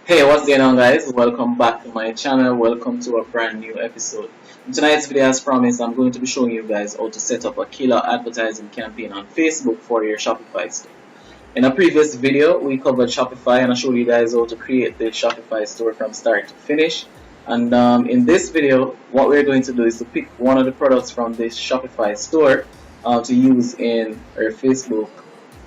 Hey, what's going on, guys? Welcome back to my channel. Welcome to a brand new episode. In tonight's video, as promised, I'm going to be showing you guys how to set up a killer advertising campaign on Facebook for your Shopify store. In a previous video, we covered Shopify and I showed you guys how to create the Shopify store from start to finish. And in this video, what we're going to do is to pick one of the products from this Shopify store to use in our Facebook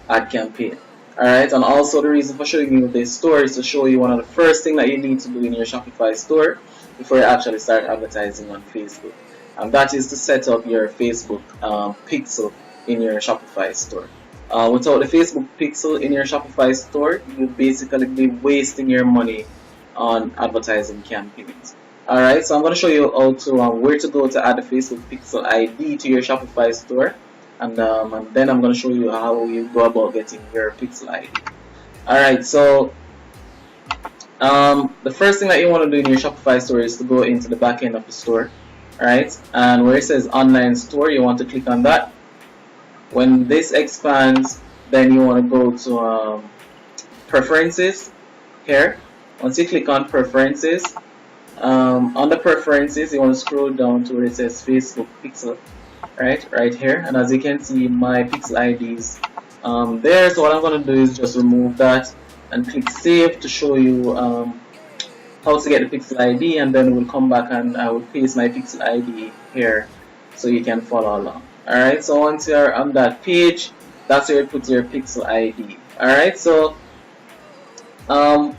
ad campaign. Alright, and also the reason for showing you this store is to show you one of the first things that you need to do in your Shopify store before you actually start advertising on Facebook. And that is to set up your Facebook pixel in your Shopify store. Without the Facebook pixel in your Shopify store, you'll basically be wasting your money on advertising campaigns. Alright, so I'm going to show you how to where to go to add the Facebook pixel ID to your Shopify store. And then I'm going to show you how you go about getting your pixel ID. Alright, so the first thing that you want to do in your Shopify store is to go into the back end of the store. Alright, and where it says online store, you want to click on that. When this expands, then you want to go to preferences here. Once you click on preferences, under preferences, you want to scroll down to where it says Facebook pixel. Right here, and as you can see, my pixel ID is there. So what I'm going to do is just remove that and click save to show you how to get the pixel ID, and then we'll come back and I will paste my pixel ID here so you can follow along. Alright, so once you're on that page, that's where you put your pixel ID. Alright, so now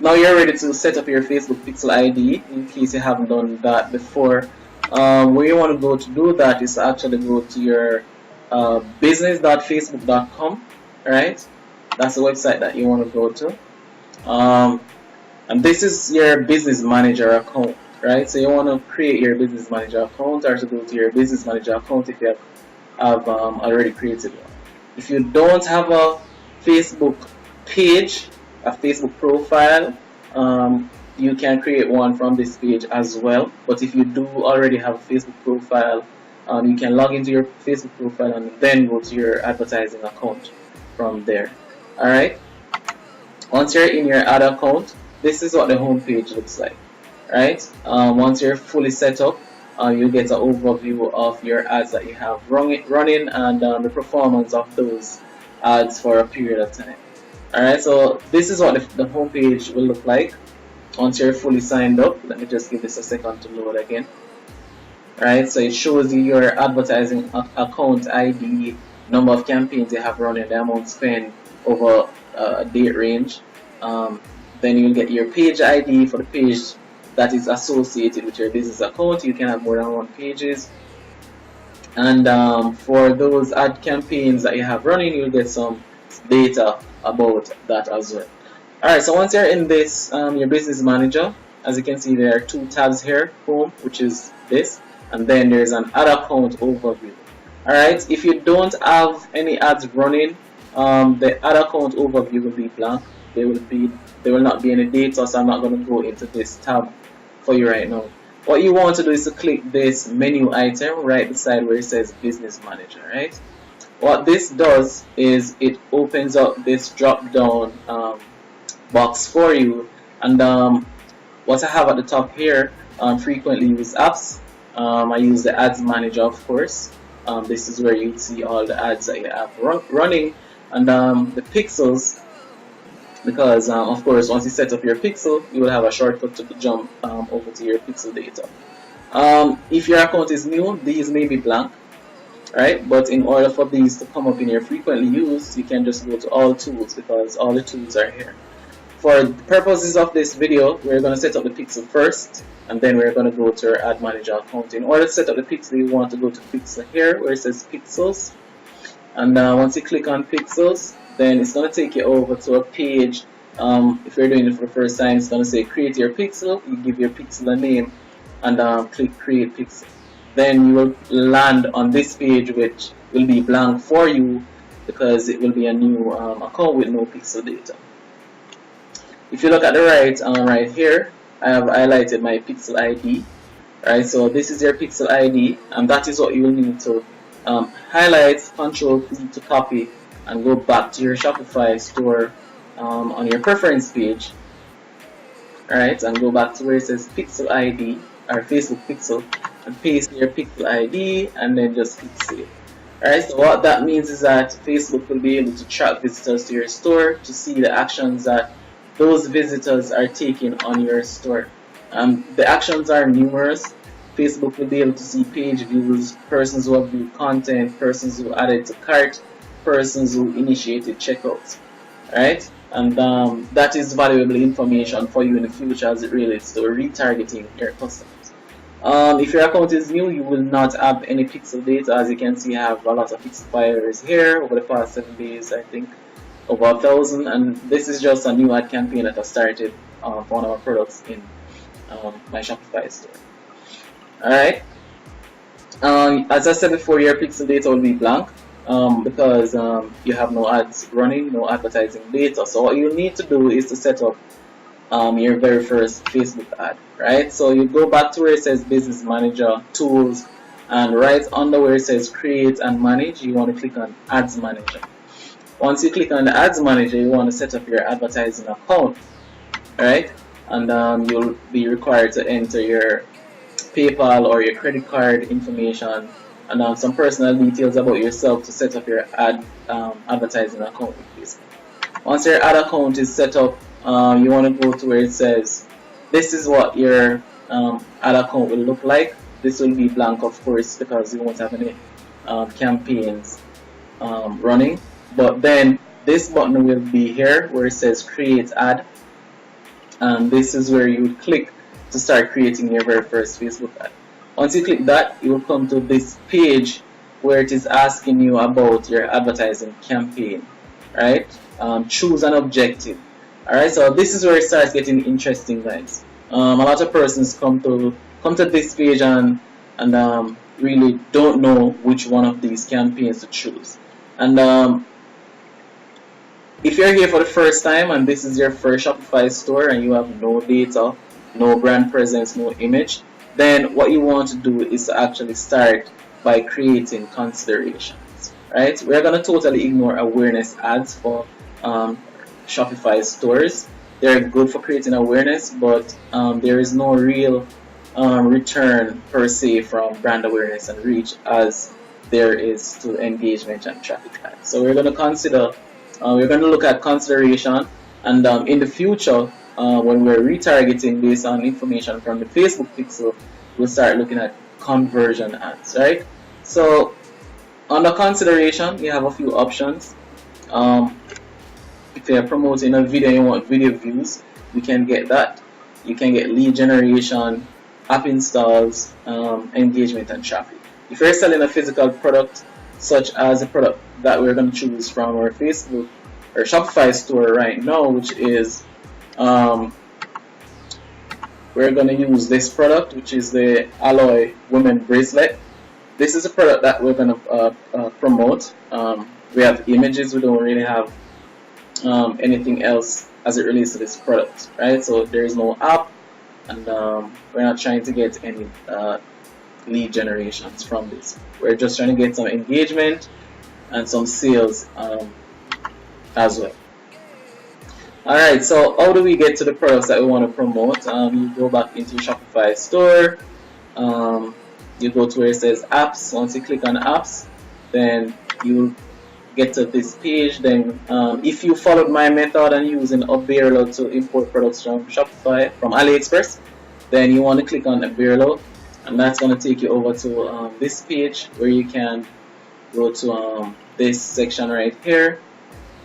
you're ready to set up your Facebook pixel ID in case you haven't done that before. Where you want to go to do that is actually go to your business.facebook.com. Right, that's the website that you want to go to, and this is your business manager account. Right, so you want to create your business manager account, or to go to your business manager account if you have already created one. If you don't have a Facebook page, a Facebook profile, you can create one from this page as well. But if you do already have a Facebook profile, you can log into your Facebook profile and then go to your advertising account from there. Alright, once you're in your ad account, this is what the home page looks like. Right, once you're fully set up, you get an overview of your ads that you have running and the performance of those ads for a period of time. Alright, so this is what the home page will look like once you're fully signed up. Let me just give this a second to load again. Right, so it shows you your advertising account ID, number of campaigns you have running, the amount spent over a date range. Then you'll get your page ID for the page that is associated with your business account. You can have more than one pages. And for those ad campaigns that you have running, you'll get some data about that as well. Alright, so once you're in this, your business manager, as you can see, there are two tabs here: home, which is this, and then there's an ad account overview. Alright, if you don't have any ads running, the ad account overview will be blank. There will not be any data, so I'm not going to go into this tab for you right now. What you want to do is to click this menu item right beside where it says business manager. Right, what this does is it opens up this drop down box for you, and what I have at the top here, frequently used apps. I use the ads manager, of course. This is where you see all the ads that you have running, and the pixels, because of course once you set up your pixel, you will have a shortcut to jump over to your pixel data. If your account is new, these may be blank. Right, but in order for these to come up in your frequently used, you can just go to all tools, because all the tools are here. For the purposes of this video, we're going to set up the pixel first, and then we're going to go to our ad manager account. In order to set up the pixel, you want to go to pixel here where it says pixels, and once you click on pixels, then it's going to take you over to a page. If you're doing it for the first time, it's going to say create your pixel. You give your pixel a name and click create pixel. Then you will land on this page, which will be blank for you because it will be a new account with no pixel data. If you look at the right, right here, I have highlighted my pixel ID. Right, so this is your pixel ID, and that is what you will need to highlight, Control-P to copy, and go back to your Shopify store on your preference page. Alright, and go back to where it says Pixel ID or Facebook Pixel and paste your Pixel ID and then just click save. Alright, so what that means is that Facebook will be able to track visitors to your store to see the actions that those visitors are taking on your store. The actions are numerous. Facebook will be able to see page views, persons who have viewed content, persons who added to cart, persons who initiated checkouts. Alright, and that is valuable information for you in the future as it relates to retargeting your customers. If your account is new, you will not have any pixel data. As you can see, I have a lot of pixel buyers here over the past 7 days, I think over 1,000, and this is just a new ad campaign that I started for one of our products in my Shopify store. Alright, as I said before, your pixel data will be blank because you have no ads running, no advertising data. So what you need to do is to set up your very first Facebook ad, right? So you go back to where it says Business Manager, Tools, and right under where it says Create and Manage, you want to click on Ads Manager. Once you click on the Ads Manager, you want to set up your advertising account, right? And you'll be required to enter your PayPal or your credit card information and some personal details about yourself to set up your advertising account with Facebook. Once your ad account is set up, you want to go to where it says this is what your ad account will look like. This will be blank, of course, because you won't have any campaigns running. But then this button will be here where it says create ad, and this is where you would click to start creating your very first Facebook ad. Once you click that, you will come to this page where it is asking you about your advertising campaign, right? Choose an objective. Alright, so this is where it starts getting interesting, guys. A lot of persons come to this page and really don't know which one of these campaigns to choose. And if you're here for the first time and this is your first Shopify store and you have no data, no brand presence, no image, then what you want to do is to actually start by creating considerations. Right? We're going to totally ignore awareness ads for Shopify stores. They're good for creating awareness, but there is no real return per se from brand awareness and reach as there is to engagement and traffic ads. So we're going to look at consideration, and in the future when we're retargeting based on information from the Facebook pixel, we'll start looking at conversion ads, right? So under consideration, you have a few options. If you're promoting a video and you want video views, you can get that. You can get lead generation, app installs, engagement, and traffic. If you're selling a physical product, such as a product that we're going to choose from our Facebook or Shopify store right now, which is we're going to use this product, which is the Alloy Women Bracelet. This is a product that we're going to promote. We have images, we don't really have anything else as it relates to this product, right? So there is no app, and we're not trying to get any lead generations from this. We're just trying to get some engagement and some sales as well. Alright, so how do we get to the products that we want to promote? You go back into your Shopify store, you go to where it says apps. Once you click on apps, then you get to this page. Then if you followed my method and using Upbarrel to import products from Shopify, from AliExpress, then you want to click on Upbarrel, and that's going to take you over to this page where you can go to this section right here.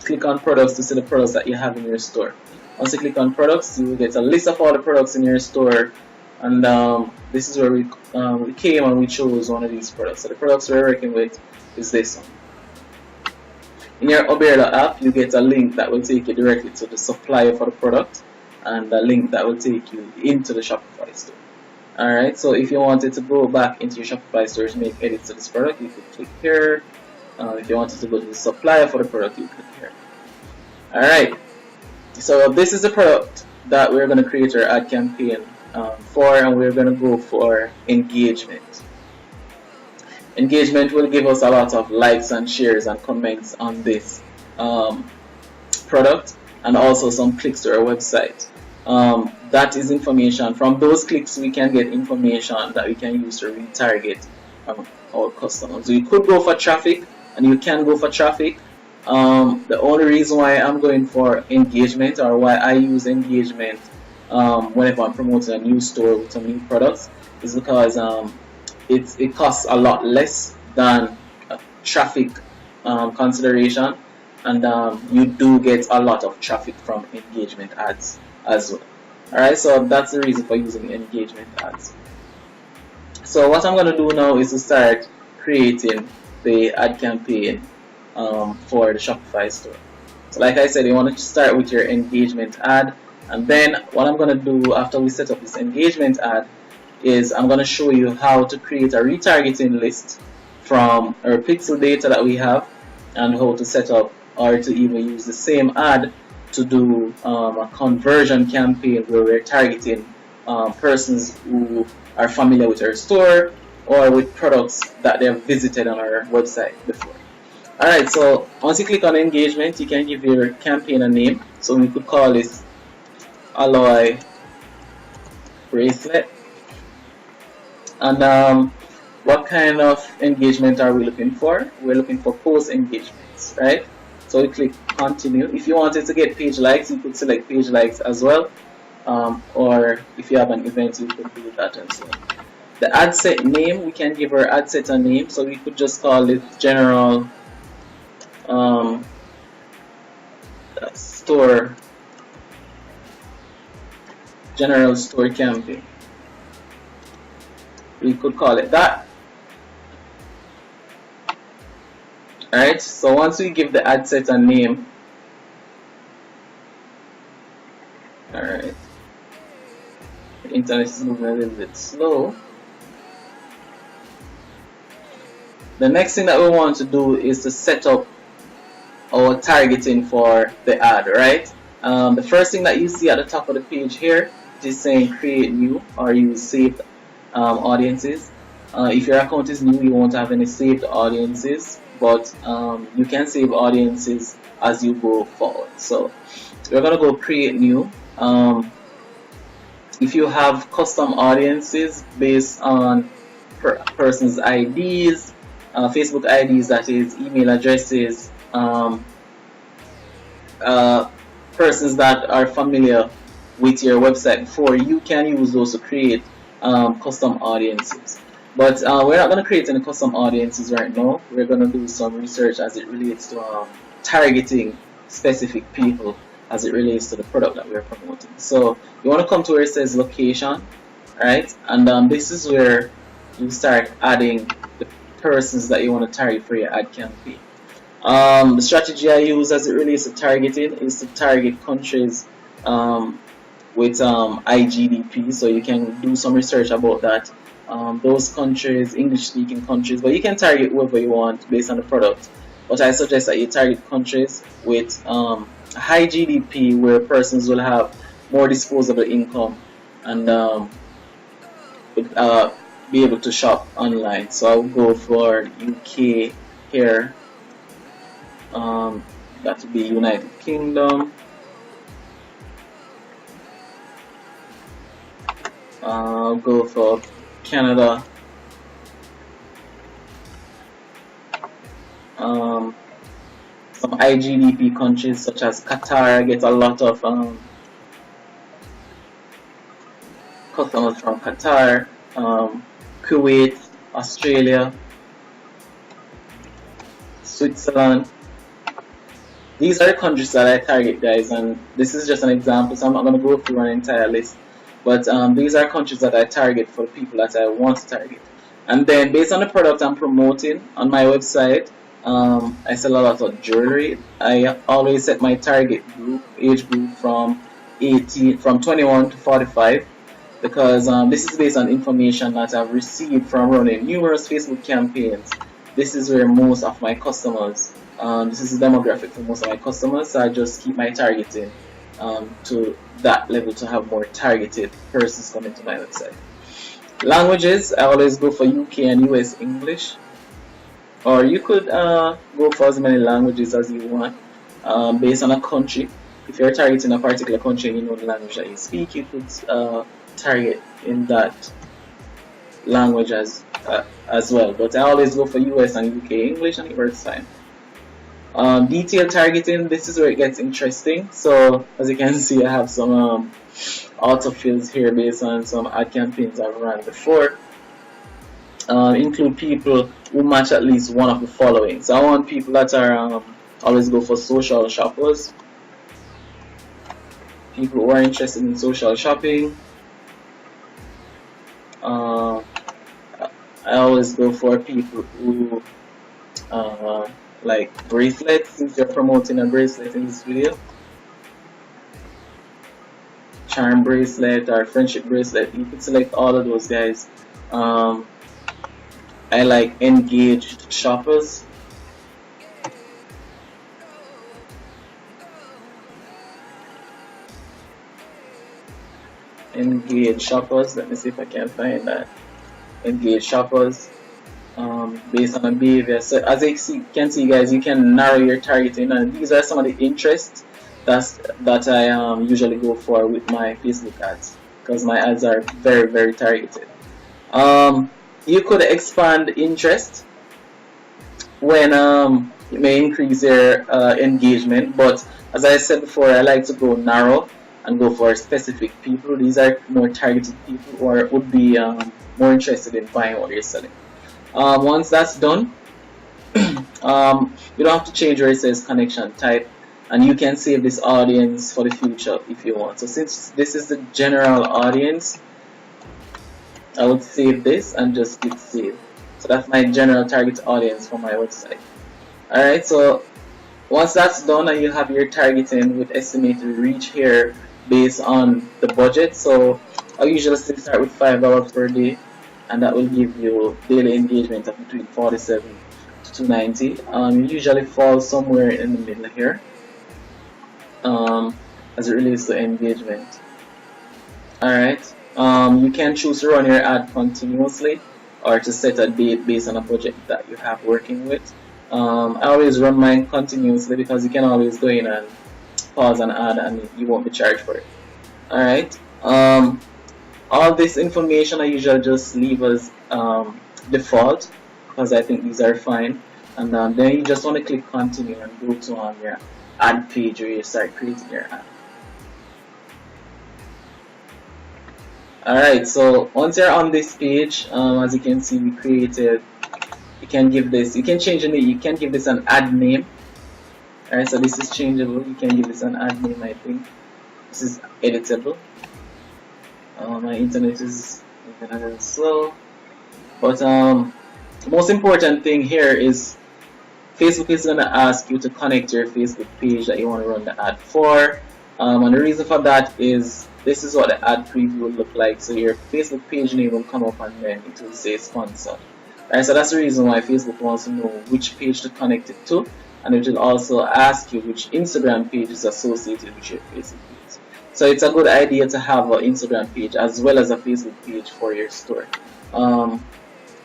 Click on products to see the products that you have in your store. Once you click on products, you will get a list of all the products in your store, and this is where we came and we chose one of these products. So the products we're working with is this one. In your Upbarrel app, you get a link that will take you directly to the supplier for the product, and a link that will take you into the Shopify store. Alright, so if you wanted to go back into your Shopify store to make edits to this product, you could click here. If you wanted to go to the supplier for the product, you click here. Alright, so this is the product that we're going to create our ad campaign for, and we're going to go for engagement. Engagement will give us a lot of likes and shares and comments on this product, and also some clicks to our website. that is information. From those clicks, we can get information that we can use to retarget our customers. So you could go for traffic, and you can go for traffic. The only reason why I'm going for engagement, or why I use engagement whenever I'm promoting a new store with some new products, is because it costs a lot less than traffic consideration, and you do get a lot of traffic from engagement ads as well. Alright, so that's the reason for using engagement ads. So what I'm going to do now is to start creating the ad campaign for the Shopify store. So like I said, you want to start with your engagement ad, and then what I'm going to do after we set up this engagement ad is I'm going to show you how to create a retargeting list from our pixel data that we have, and how to set up or to even use the same ad to do a conversion campaign where we're targeting persons who are familiar with our store or with products that they have visited on our website before. Alright, so once you click on engagement, you can give your campaign a name. So we could call this Alloy Bracelet. And what kind of engagement are we looking for? We're looking for post engagements, right? So we click continue. If you wanted to get page likes, you could select page likes as well. Or if you have an event, you could do that as well. The ad set name, we can give our ad set a name. So we could just call it general store campaign. We could call it that. Alright, so once we give the ad set a name, alright, the internet is moving a little bit slow. The next thing that we want to do is to set up our targeting for the ad, right? The first thing that you see at the top of the page here is saying create new, or use saved audiences. If your account is new, you won't have any saved audiences, but you can save audiences as you go forward. So we're gonna go create new. If you have custom audiences based on person's IDs, Facebook IDs, that is, email addresses, persons that are familiar with your website before, you can use those to create custom audiences. But we're not going to create any custom audiences right now. We're going to do some research as it relates to targeting specific people as it relates to the product that we're promoting. So you want to come to where it says location, right? And this is where you start adding the persons that you want to target for your ad campaign. The strategy I use as it relates to targeting is to target countries with IGDP, so you can do some research about that. Those countries, English-speaking countries, but you can target whoever you want based on the product. But I suggest that you target countries with high GDP, where persons will have more disposable income and be able to shop online. So I'll go for UK here. That would be United Kingdom. I'll go for Canada. Some IGDP countries such as Qatar get a lot of customers from Qatar, Kuwait, Australia, Switzerland. These are the countries that I target, guys, and this is just an example, so I'm not going to go through an entire list. But these are countries that I target for the people that I want to target. And then based on the product I'm promoting on my website, I sell a lot of jewelry. I always set my target group, age group from 21 to 45, because this is based on information that I've received from running numerous Facebook campaigns. This is where most of my customers, this is the demographic for most of my customers, so I just keep my targeting to that level to have more targeted persons coming to my website. Languages, I always go for UK and US English, or you could go for as many languages as you want based on a country. if you're targeting a particular country and you know the language that you speak, you could target in that language as well. But I always go for US and UK English, and it works fine. Detailed targeting, this is where it gets interesting. So as you can see, I have some autofills here based on some ad campaigns I've run before. Include people who match at least one of the following. So I want people that are always go for social shoppers, people who are interested in social shopping. I always go for people who like bracelets, since you're promoting a bracelet in this video. Charm bracelet or friendship bracelet, you can select all of those guys. I like engaged shoppers. Engaged shoppers, let me see if I can find that. Engaged shoppers, based on the behavior. So as you can see guys, you can narrow your targeting, and these are some of the interests that I usually go for with my Facebook ads, because my ads are very targeted. You could expand interest when it may increase your engagement, but as I said before, I like to go narrow and go for specific people. These are more targeted people who would be more interested in buying what you're selling. Once that's done, you don't have to change where it says connection type, and you can save this audience for the future if you want. So since this is the general audience, I would save this and just click save. So that's my general target audience for my website. Alright, so once that's done and you have your targeting with estimated reach here based on the budget, so I usually start with $5 per day, and that will give you daily engagement of between 47 to 290. Usually falls somewhere in the middle here as it relates to engagement. Alright, you can choose to run your ad continuously or to set a date based on a budget that you have working with. I always run mine continuously because you can always go in and pause an ad and you won't be charged for it. Alright, all this information I usually just leave as default because I think these are fine, and then you just want to click continue and go to your ad page where you start creating your ad. Alright, so once you're on this page, as you can see, we created, you can change the name, you can give this an ad name. Alright, so this is changeable, you can give this an ad name, I think. This is editable. My internet is a little slow, but the most important thing here is Facebook is going to ask you to connect your Facebook page that you want to run the ad for, and the reason for that is this is what the ad preview will look like. So your Facebook page name will come up and then it will say sponsored. Alright, so that's the reason why Facebook wants to know which page to connect it to, and it will also ask you which Instagram page is associated with your Facebook page. So it's a good idea to have an Instagram page as well as a Facebook page for your store,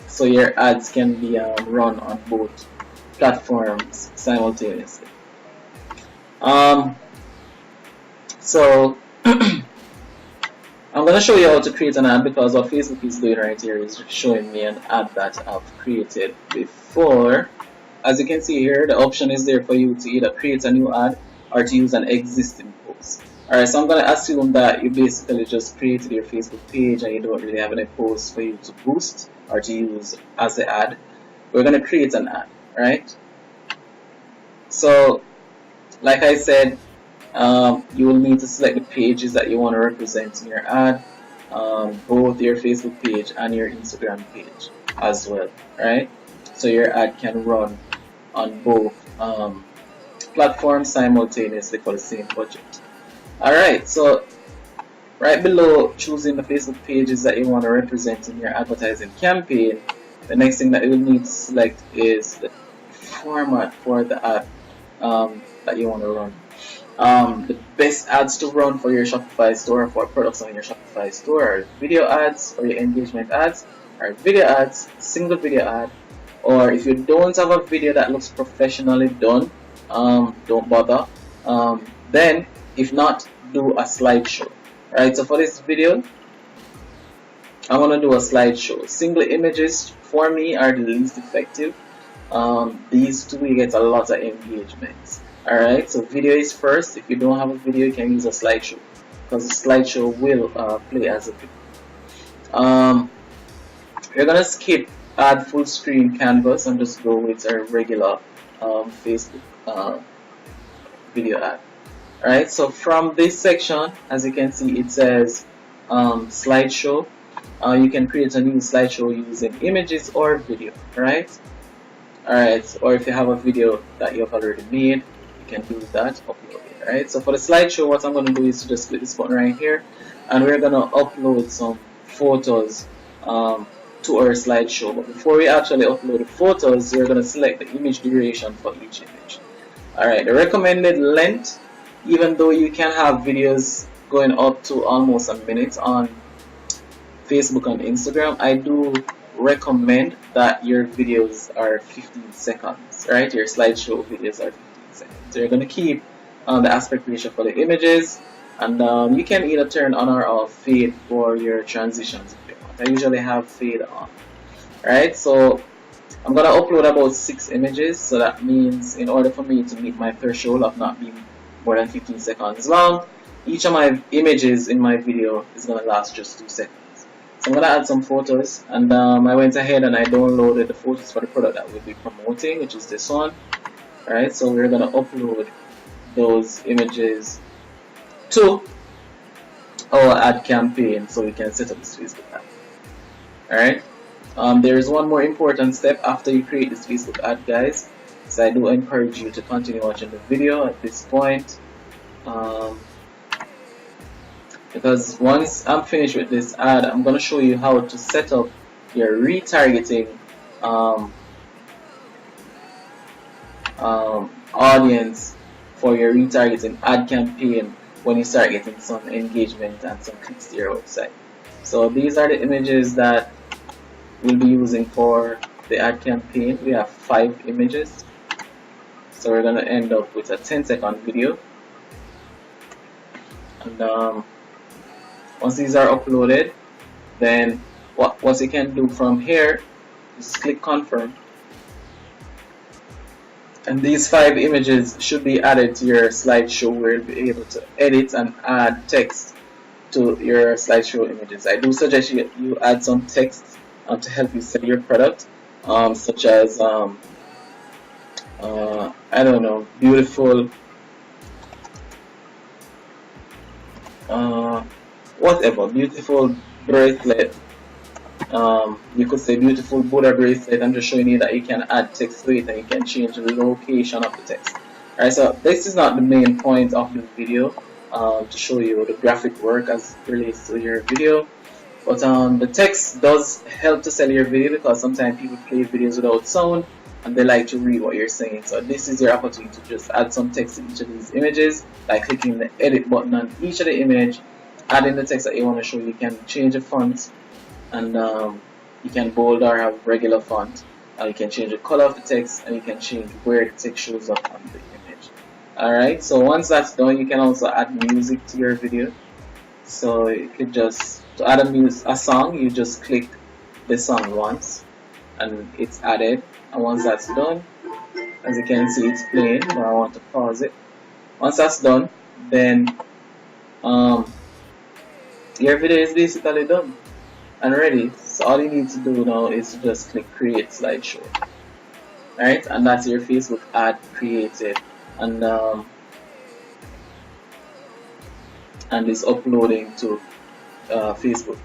so your ads can be run on both platforms simultaneously. So I'm going to show you how to create an ad, because what Facebook is doing right here is showing me an ad that I've created before. As you can see here, the option is there for you to either create a new ad or to use an existing post. Alright, so I'm going to assume that you basically just created your Facebook page and you don't really have any posts for you to boost or to use as the ad. We're going to create an ad, right? So, like I said, you will need to select the pages that you want to represent in your ad, both your Facebook page and your Instagram page as well, right? So your ad can run on both platforms simultaneously for the same budget. Alright, so right below choosing the Facebook pages that you want to represent in your advertising campaign, the next thing that you will need to select is the format for the ad that you want to run. The best ads to run for your Shopify store, for products on your Shopify store, are video ads or your engagement ads, or video ads, single video ad, or if you don't have a video that looks professionally done, don't bother. Then If not, do a slideshow. Alright, so for this video, I want to do a slideshow. Single images for me are the least effective. These two, you get a lot of engagement. Alright, so video is first. If you don't have a video, you can use a slideshow, because the slideshow will play as a video. You're gonna skip add full screen canvas and just go with a regular Facebook video ad. Alright, so from this section, as you can see, it says slideshow. You can create a new slideshow using images or video, right? Alright, or if you have a video that you've already made, you can do that, upload it. Alright, so for the slideshow, what I'm going to do is to just click this button right here, and we're going to upload some photos to our slideshow. But before we actually upload the photos, we're going to select the image duration for each image. Alright, the recommended length, even though you can have videos going up to almost a minute on Facebook and Instagram, I do recommend that your videos are 15 seconds, right? Your slideshow videos are 15 seconds. So you're going to keep the aspect ratio for the images, and you can either turn on or off fade for your transitions if you want. I usually have fade on. Right, so I'm going to upload about 6 images, so that means in order for me to meet my threshold of not being more than 15 seconds long, each of my images in my video is going to last just 2 seconds. So I'm going to add some photos, and I went ahead and I downloaded the photos for the product that we'll be promoting, which is this one. Alright, so we're going to upload those images to our ad campaign so we can set up this Facebook ad. Alright, there is one more important step after you create this Facebook ad, guys. So I do encourage you to continue watching the video at this point. Because once I'm finished with this ad, I'm going to show you how to set up your retargeting audience for your retargeting ad campaign when you start getting some engagement and some clicks to your website. So these are the images that we'll be using for the ad campaign. We have 5 images. So we're going to end up with a 10-second video. And once these are uploaded, then what you can do from here is click confirm, and these 5 images should be added to your slideshow, where you'll be able to edit and add text to your slideshow images. I do suggest you add some text to help you sell your product, such as I don't know, beautiful whatever, beautiful bracelet. You could say beautiful Buddha bracelet. I'm just showing you that you can add text to it and you can change the location of the text. Alright, so this is not the main point of this video, to show you the graphic work as relates to your video. But the text does help to sell your video, because sometimes people play videos without sound and they like to read what you're saying. So this is your opportunity to just add some text to each of these images by clicking the edit button on each of the image, adding the text that you want to show. You can change the font, and you can bold or have regular font. You can change the color of the text, and you can change where the text shows up on the image. Alright, so once that's done, you can also add music to your video. So you could just, to add a song, you just click the song once and it's added. And once that's done, as you can see, it's playing, but I want to pause it. Once that's done, then your video is basically done and ready. So all you need to do now is to just click create slideshow. Alright, and that's your Facebook ad created, and it's uploading to Facebook.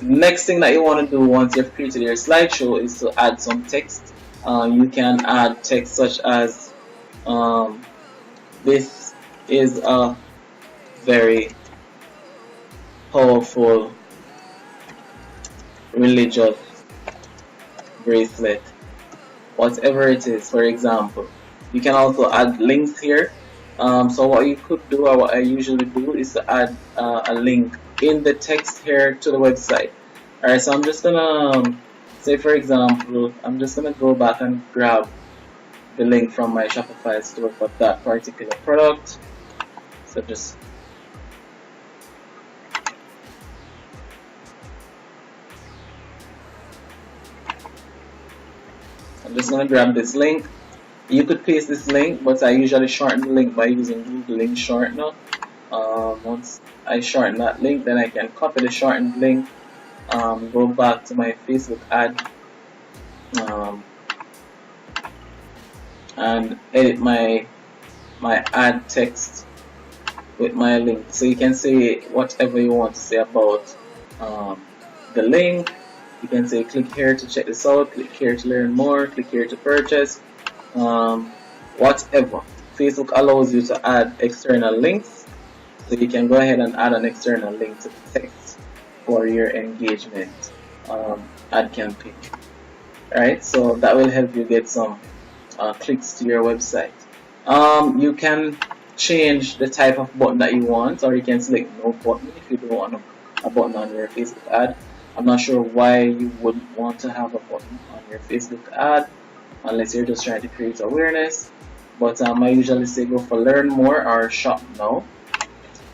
Next thing that you want to do once you've created your slideshow is to add some text. You can add text such as this is a very powerful religious bracelet, whatever it is, for example. You can also add links here. So what you could do, or what I usually do, is to add a link in the text here to the website. Alright, so I'm just gonna say, for example, I'm just gonna go back and grab the link from my Shopify store for that particular product. So I'm just gonna grab this link. You could paste this link, but I usually shorten the link by using Google Link Shortener. Once I shorten that link, then I can copy the shortened link, go back to my Facebook ad, and edit my ad text with my link. So you can say whatever you want to say about the link. You can say click here to check this out, click here to learn more, click here to purchase, whatever. Facebook allows you to add external links, so you can go ahead and add an external link to the text for your engagement ad campaign. Alright, so that will help you get some clicks to your website. You can change the type of button that you want, or you can select no button if you don't want a button on your Facebook ad. I'm not sure why you would want to have a button on your Facebook ad unless you're just trying to create awareness. But I usually say go for learn more or shop now.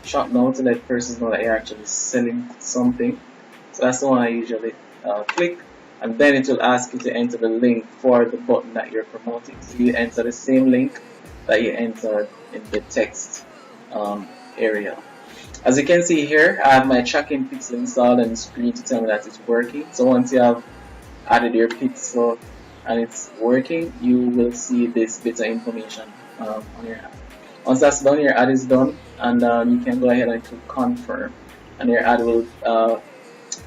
Shop now to let persons know that you're actually selling something. So that's the one I usually click, and then it will ask you to enter the link for the button that you're promoting. So you enter the same link that you entered in the text area. As you can see here, I have my tracking pixel installed and the screen to tell me that it's working. So once you have added your pixel and it's working, you will see this bit of information on your ad. Once that's done, your ad is done, and you can go ahead and click confirm, and your ad will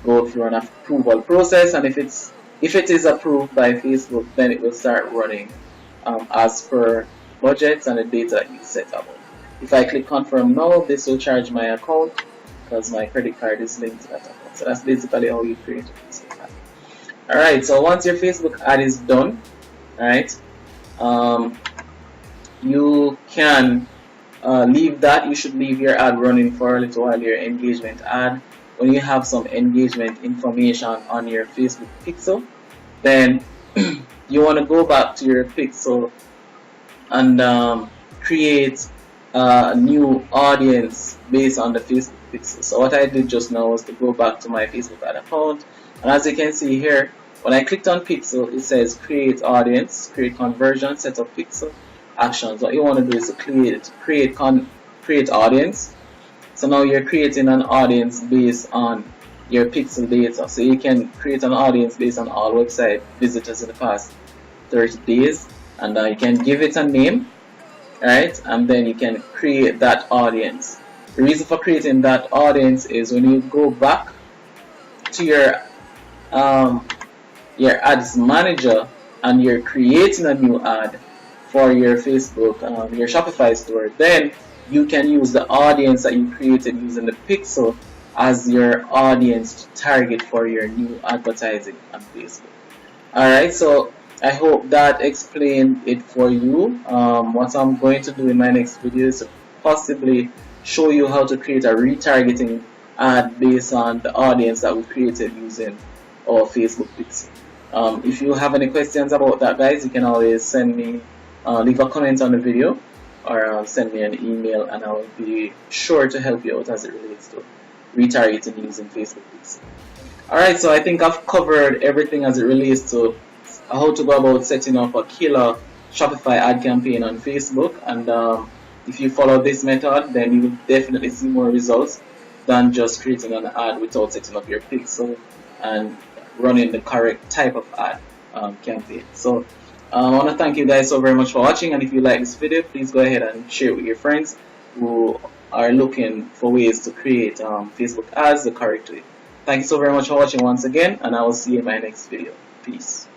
go through an approval process. And if it is approved by Facebook, then it will start running as per budgets and the data that you set up. If I click confirm now, this will charge my account because my credit card is linked to that account. So that's basically how you create a Facebook ad. Alright, so once your Facebook ad is done, alright, you can leave that. You should leave your ad running for a little while, your engagement ad. When you have some engagement information on your Facebook pixel, then you want to go back to your pixel and create a new audience based on the Facebook pixel. So what I did just now was to go back to my Facebook ad account, and as you can see here, when I clicked on pixel, it says create audience, create conversion, set up pixel, actions. What you want to do is to create audience. So now you're creating an audience based on your pixel data. So you can create an audience based on all website visitors in the past 30 days, and you can give it a name, right? And then you can create that audience. The reason for creating that audience is when you go back to your ads manager and you're creating a new ad for your Facebook, your Shopify store, then you can use the audience that you created using the pixel as your audience to target for your new advertising on Facebook. Alright, so I hope that explained it for you. What I'm going to do in my next video is to possibly show you how to create a retargeting ad based on the audience that we created using our Facebook pixel. If you have any questions about that, guys, you can always send me, leave a comment on the video, or send me an email, and I will be sure to help you out as it relates to retargeting using Facebook pixel. Alright, so I think I've covered everything as it relates to how to go about setting up a killer Shopify ad campaign on Facebook, and if you follow this method, then you will definitely see more results than just creating an ad without setting up your pixel and running the correct type of ad campaign. So I want to thank you guys so very much for watching, and if you like this video, please go ahead and share it with your friends who are looking for ways to create Facebook ads the correct way. Thank you so very much for watching once again, and I will see you in my next video. Peace.